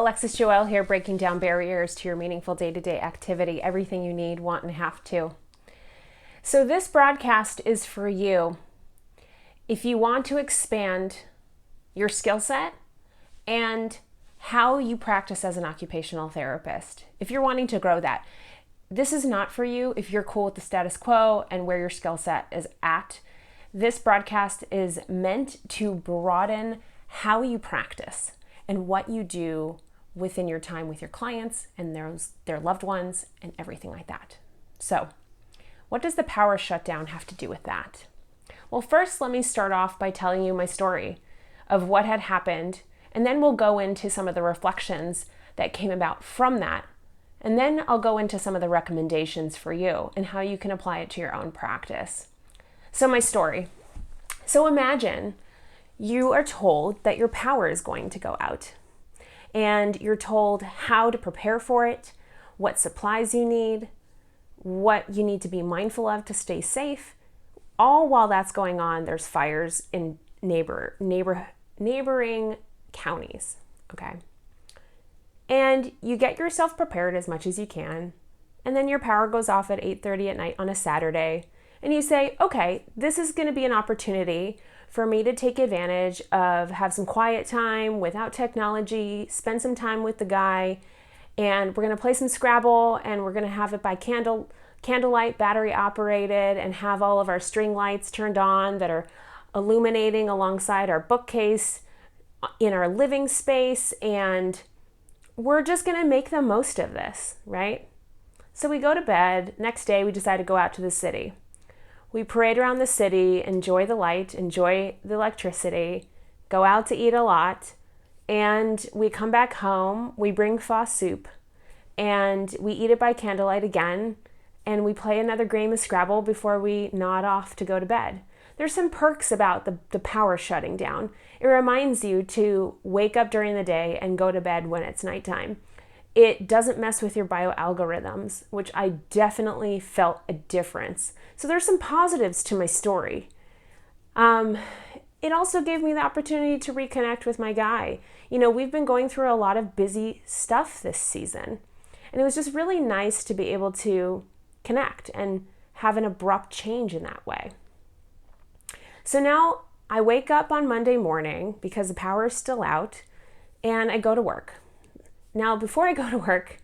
Alexis Joel here, breaking down barriers to your meaningful day-to-day activity, everything you need, want, and have to. So this broadcast is for you if you want to expand your skill set and how you practice as an occupational therapist. If you're wanting to grow that, this is not for you if you're cool with the status quo and where your skill set is at. This broadcast is meant to broaden how you practice and what you do within your time with your clients and their loved ones and everything like that. So, what does the power shutdown have to do with that? Well, first, let me start off by telling you my story of what had happened, and then we'll go into some of the reflections that came about from that. And then I'll go into some of the recommendations for you and how you can apply it to your own practice. So my story. So imagine you are told that your power is going to go out, and you're told how to prepare for it, what supplies you need, what you need to be mindful of to stay safe. All while that's going on, there's fires in neighboring counties, okay? And you get yourself prepared as much as you can, and then your power goes off at 8:30 at night on a Saturday, and you say, okay, this is going to be an opportunity for me to take advantage of, have some quiet time without technology, spend some time with the guy, and we're going to play some Scrabble, and we're going to have it by candlelight, battery operated, and have all of our string lights turned on that are illuminating alongside our bookcase in our living space, and we're just going to make the most of this, right? So we go to bed. Next day, we decide to go out to the city. We parade around the city, enjoy the light, enjoy the electricity, go out to eat a lot, and we come back home, we bring pho soup, and we eat it by candlelight again, and we play another game of Scrabble before we nod off to go to bed. There's some perks about the power shutting down. It reminds you to wake up during the day and go to bed when it's nighttime. It doesn't mess with your bioalgorithms, which I definitely felt a difference. So there's some positives to my story. It also gave me the opportunity to reconnect with my guy. You know, we've been going through a lot of busy stuff this season, and it was just really nice to be able to connect and have an abrupt change in that way. So now I wake up on Monday morning because the power is still out, and I go to work. Now, before I go to work,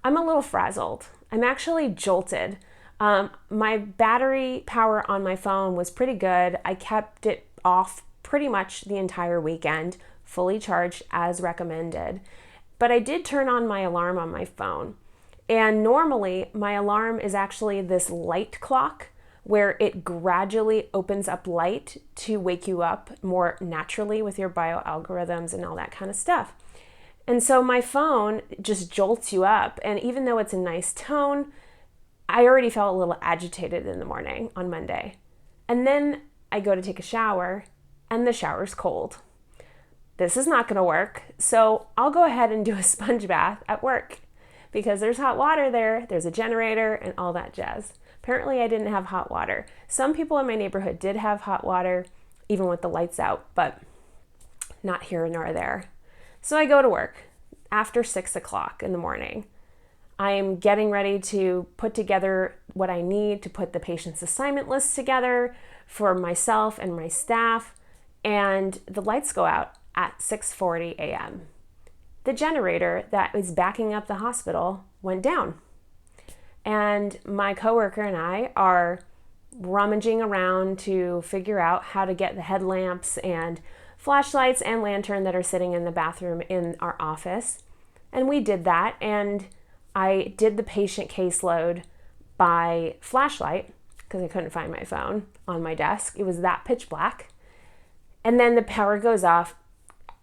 I'm a little frazzled. I'm actually jolted. My battery power on my phone was pretty good. I kept it off pretty much the entire weekend, fully charged as recommended. But I did turn on my alarm on my phone. And normally, my alarm is actually this light clock where it gradually opens up light to wake you up more naturally with your bioalgorithms and all that kind of stuff. And so my phone just jolts you up. And even though it's a nice tone, I already felt a little agitated in the morning on Monday. And then I go to take a shower, and the shower's cold. This is not going to work. So I'll go ahead and do a sponge bath at work because there's hot water there, there's a generator, and all that jazz. Apparently I didn't have hot water. Some people in my neighborhood did have hot water, even with the lights out, but not here nor there. So I go to work after 6 o'clock in the morning. I'm getting ready to put together what I need to put the patient's assignment list together for myself and my staff, and the lights go out at 6:40 a.m. The generator that is backing up the hospital went down, and my coworker and I are rummaging around to figure out how to get the headlamps and flashlights and lantern that are sitting in the bathroom in our office. And we did that, and I did the patient caseload by flashlight because I couldn't find my phone on my desk. It was that pitch black. And then the power goes off.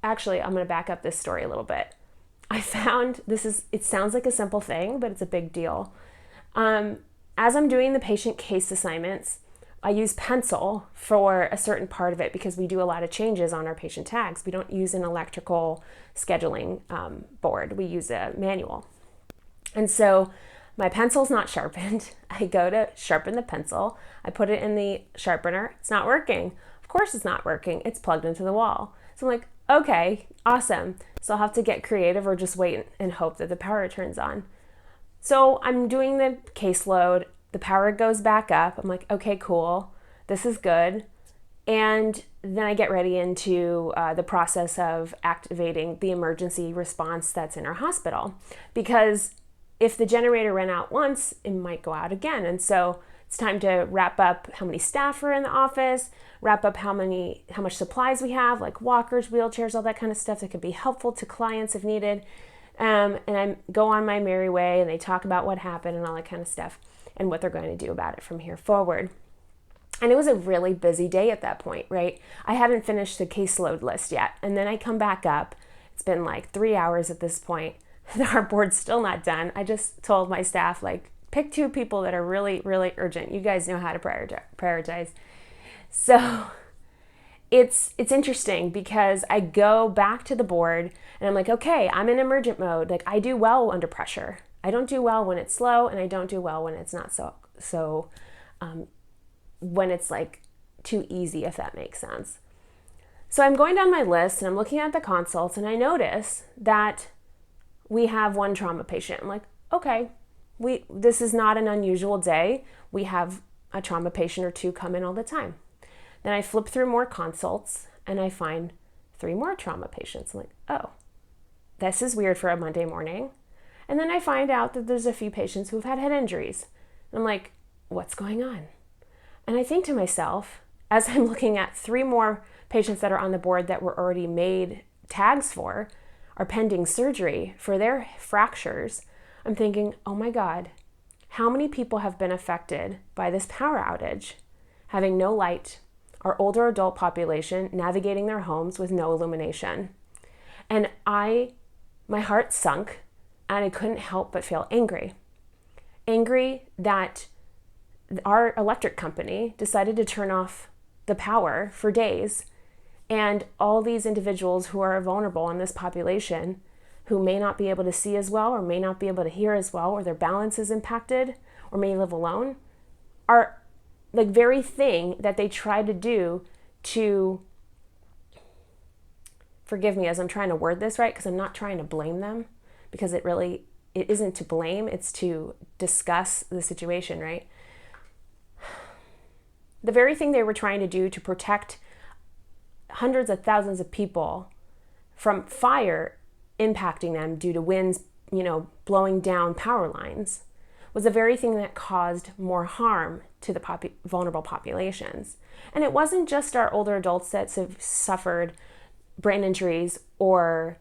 Actually, I'm going to back up this story a little bit. I found it sounds like a simple thing, but it's a big deal. As I'm doing the patient case assignments, I use pencil for a certain part of it because we do a lot of changes on our patient tags. We don't use an electrical scheduling board. We use a manual. And so my pencil's not sharpened. I go to sharpen the pencil. I put it in the sharpener. It's not working. Of course it's not working. It's plugged into the wall. So I'm like, Okay, awesome. So I'll have to get creative or just wait and hope that the power turns on. So I'm doing the caseload, the power goes back up. I'm like, okay, cool, this is good. And then I get ready into the process of activating the emergency response that's in our hospital. Because if the generator ran out once, it might go out again. And so it's time to wrap up how many staff are in the office, wrap up how much supplies we have, like walkers, wheelchairs, all that kind of stuff that could be helpful to clients if needed. And I go on my merry way, and they talk about what happened and all that kind of stuff and what they're going to do about it from here forward. And it was a really busy day at that point, right? I haven't finished the caseload list yet. And then I come back up. It's been like 3 hours at this point. Our board's still not done. I just told my staff, like, pick 2 people that are really, really urgent. You guys know how to prioritize. So it's interesting because I go back to the board and I'm like, okay, I'm in emergent mode. Like, I do well under pressure. I don't do well when it's slow, and I don't do well when it's not so when it's like too easy, if that makes sense. So I'm going down my list and I'm looking at the consults, and I notice that we have 1 trauma patient. I'm like, okay, this is not an unusual day. We have a trauma patient or 2 come in all the time. Then I flip through more consults and I find 3 more trauma patients. I'm like, oh, this is weird for a Monday morning. And then I find out that there's a few patients who've had head injuries. And I'm like, what's going on? And I think to myself, as I'm looking at 3 more patients that are on the board that were already made tags for, are pending surgery for their fractures, I'm thinking, oh my God, how many people have been affected by this power outage, having no light, our older adult population navigating their homes with no illumination. And my heart sunk, and I couldn't help but feel angry. Angry that our electric company decided to turn off the power for days, and all these individuals who are vulnerable in this population, who may not be able to see as well, or may not be able to hear as well, or their balance is impacted, or may live alone, are the very thing that they try to do to, forgive me as I'm trying to word this right, because I'm not trying to blame them, because it isn't to blame, it's to discuss the situation, right? The very thing they were trying to do to protect hundreds of thousands of people from fire impacting them due to winds, blowing down power lines, was the very thing that caused more harm to the vulnerable populations. And it wasn't just our older adults that have suffered brain injuries or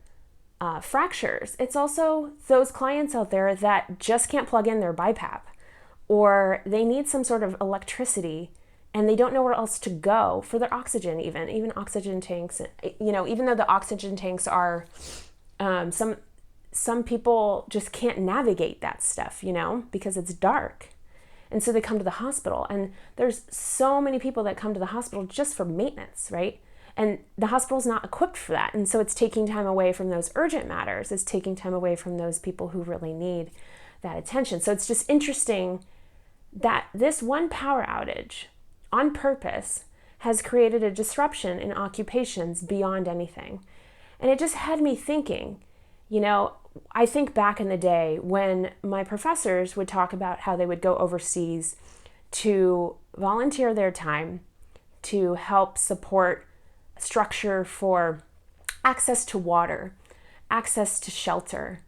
fractures. It's also those clients out there that just can't plug in their BiPAP, or they need some sort of electricity and they don't know where else to go for their oxygen, even oxygen tanks. Even though the oxygen tanks are, some people just can't navigate that stuff, because it's dark. And so they come to the hospital, and there's so many people that come to the hospital just for maintenance, right? And the hospital's not equipped for that. And so it's taking time away from those urgent matters. It's taking time away from those people who really need that attention. So it's just interesting that this one power outage on purpose has created a disruption in occupations beyond anything. And it just had me thinking, I think back in the day when my professors would talk about how they would go overseas to volunteer their time to help support structure for access to water, access to shelter,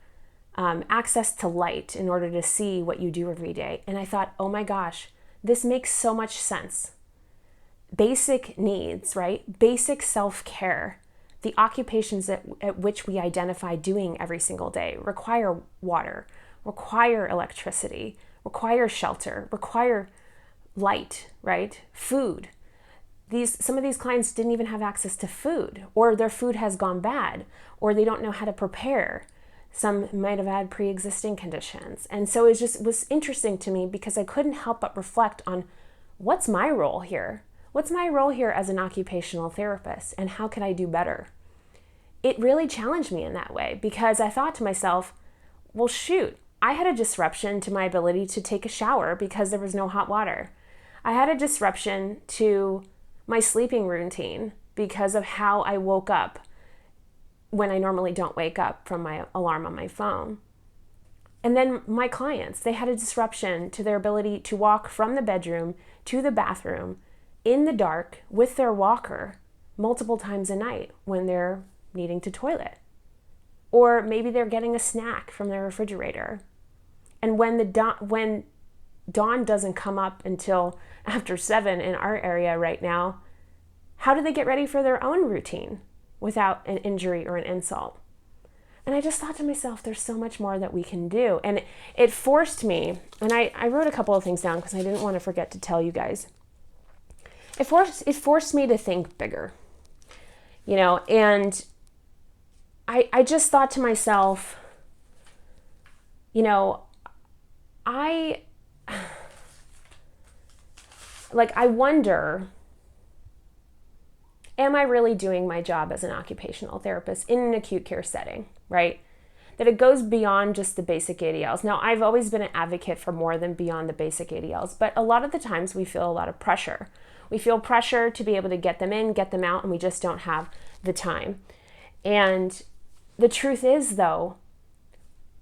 access to light in order to see what you do every day. And I thought, oh my gosh, this makes so much sense. Basic needs, right? Basic self-care. The occupations at which we identify doing every single day require water, require electricity, require shelter, require light, right? Food. Some of these clients didn't even have access to food, or their food has gone bad, or they don't know how to prepare. Some might have had pre-existing conditions. And so it was interesting to me because I couldn't help but reflect on what's my role here? What's my role here as an occupational therapist, and how can I do better? It really challenged me in that way because I thought to myself, well, shoot, I had a disruption to my ability to take a shower because there was no hot water. I had a disruption to my sleeping routine because of how I woke up when I normally don't wake up from my alarm on my phone. And then my clients, they had a disruption to their ability to walk from the bedroom to the bathroom in the dark with their walker multiple times a night when they're needing to toilet. Or maybe they're getting a snack from their refrigerator. And when dawn doesn't come up until after 7 in our area right now, how do they get ready for their own routine without an injury or an insult? And I just thought to myself, there's so much more that we can do. And it forced me, and I wrote a couple of things down because I didn't want to forget to tell you guys. It forced me to think bigger, and I just thought to myself, I wonder, am I really doing my job as an occupational therapist in an acute care setting, right? That it goes beyond just the basic ADLs. Now, I've always been an advocate for more than beyond the basic ADLs, but a lot of the times we feel a lot of pressure. We feel pressure to be able to get them in, get them out, and we just don't have the time. And the truth is, though,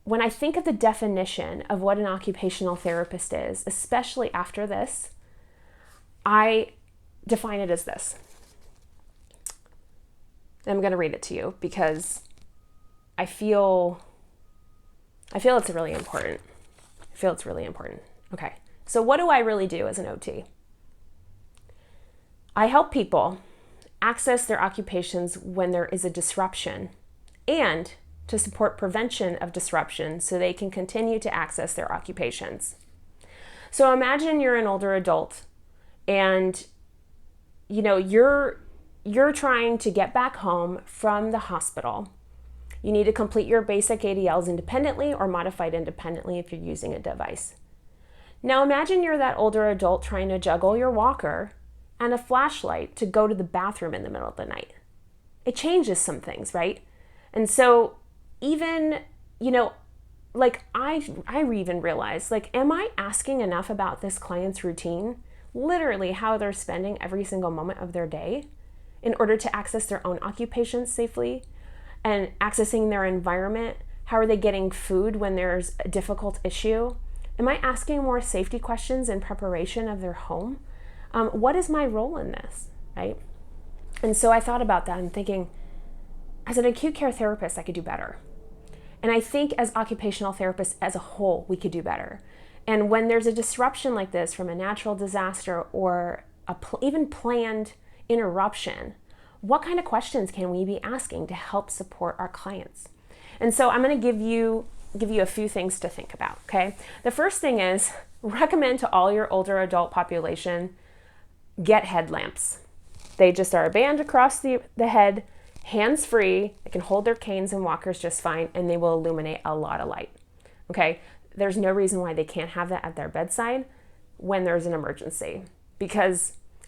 when I think of the definition of what an occupational therapist is, especially after this, I define it as this. I'm going to read it to you because I feel it's really important. Okay. So what do I really do as an OT? I help people access their occupations when there is a disruption and to support prevention of disruption so they can continue to access their occupations. So imagine you're an older adult and you're trying to get back home from the hospital. You need to complete your basic ADLs independently or modified independently if you're using a device. Now imagine you're that older adult trying to juggle your walker and a flashlight to go to the bathroom in the middle of the night. It changes some things, right? And so even, I even realized, am I asking enough about this client's routine? Literally how they're spending every single moment of their day in order to access their own occupations safely and accessing their environment. How are they getting food when there's a difficult issue? Am I asking more safety questions in preparation of their home? What is my role in this, right? And so I thought about that and thinking, as an acute care therapist, I could do better. And I think as occupational therapists as a whole, we could do better. And when there's a disruption like this from a natural disaster or even planned interruption, what kind of questions can we be asking to help support our clients? And so I'm going to give you a few things to think about, okay? The first thing is recommend to all your older adult population, get headlamps. They just are a band across the head, hands-free. They can hold their canes and walkers just fine, and they will illuminate a lot of light, okay? There's no reason why they can't have that at their bedside when there's an emergency.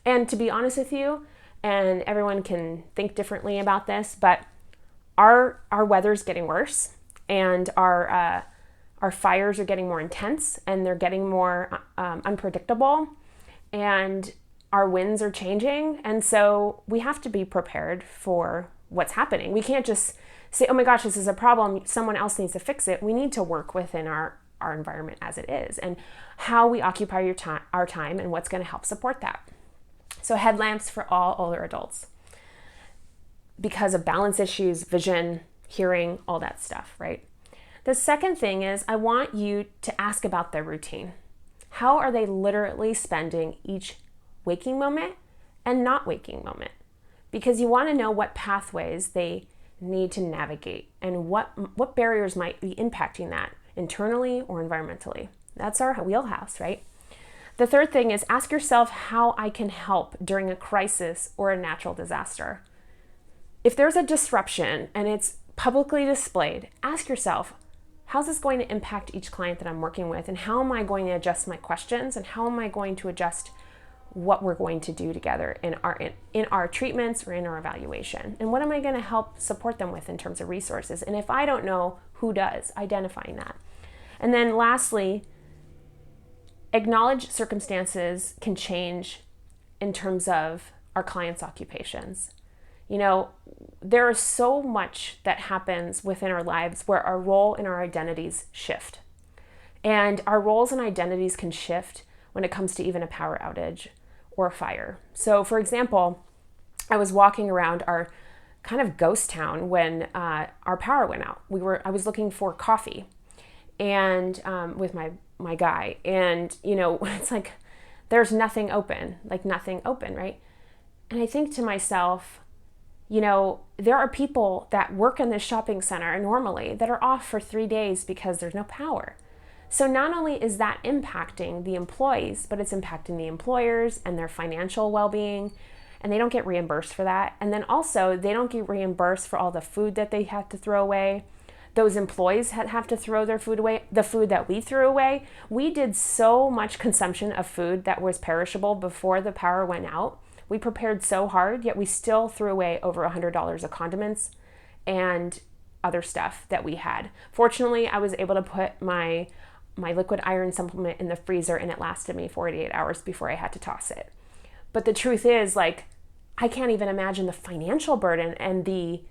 And to be honest with you, and everyone can think differently about this, but our weather's getting worse, and our fires are getting more intense, and they're getting more unpredictable, and our winds are changing, and so we have to be prepared for what's happening. We can't just say, oh my gosh, this is a problem, someone else needs to fix it. We need to work within our environment as it is and how we occupy our time and what's going to help support that. So headlamps for all older adults because of balance issues, vision, hearing, all that stuff, right? The second thing is I want you to ask about their routine. How are they literally spending each waking moment and not waking moment? Because you want to know what pathways they need to navigate and what barriers might be impacting that internally or environmentally. That's our wheelhouse, right? The third thing is ask yourself how I can help during a crisis or a natural disaster. If there's a disruption and it's publicly displayed, ask yourself, how's this going to impact each client that I'm working with? And how am I going to adjust my questions? And how am I going to adjust what we're going to do together in our treatments or in our evaluation? And what am I going to help support them with in terms of resources? And if I don't know, who does? Identifying that. And then lastly, acknowledge circumstances can change in terms of our clients' occupations. You know, there is so much that happens within our lives where our role and our identities shift. And our roles and identities can shift when it comes to even a power outage or a fire. So, for example, I was walking around our kind of ghost town when our power went out. I was looking for coffee, and with my guy, and it's like there's nothing open, right? And I think to myself, there are people that work in this shopping center normally that are off for 3 days because there's no power. So not only is that impacting the employees, but it's impacting the employers and their financial well-being, and they don't get reimbursed for that. And then also they don't get reimbursed for all the food that they have to throw away. Those employees have to throw their food away, the food that we threw away. We did so much consumption of food that was perishable before the power went out. We prepared so hard, yet we still threw away over $100 of condiments and other stuff that we had. Fortunately, I was able to put my liquid iron supplement in the freezer, and it lasted me 48 hours before I had to toss it. But the truth is, I can't even imagine the financial burden and the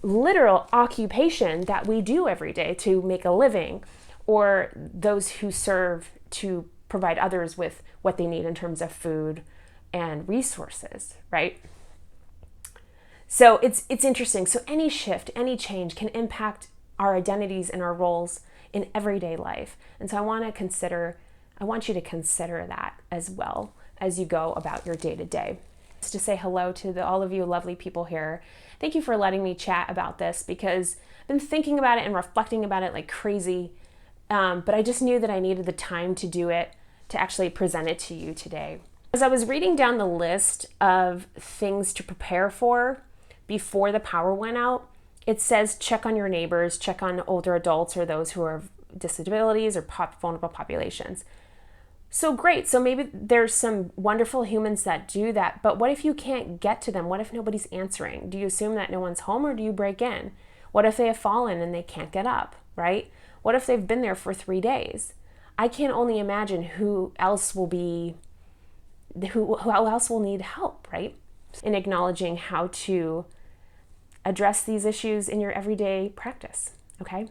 literal occupation that we do every day to make a living, or those who serve to provide others with what they need in terms of food and resources, right? So it's interesting. So any shift, any change can impact our identities and our roles in everyday life. And so I want you to consider that as well as you go about your day-to-day. Just to say hello to all of you lovely people here. Thank you for letting me chat about this, because I've been thinking about it and reflecting about it like crazy. But I just knew that I needed the time to do it, to actually present it to you today. As I was reading down the list of things to prepare for before the power went out, it says check on your neighbors, check on older adults or those who have disabilities or vulnerable populations. So great. So maybe there's some wonderful humans that do that, but what if you can't get to them? What if nobody's answering? Do you assume that no one's home, or do you break in? What if they have fallen and they can't get up, right? What if they've been there for 3 days? I can only imagine who else will need help, right? In acknowledging how to address these issues in your everyday practice, okay?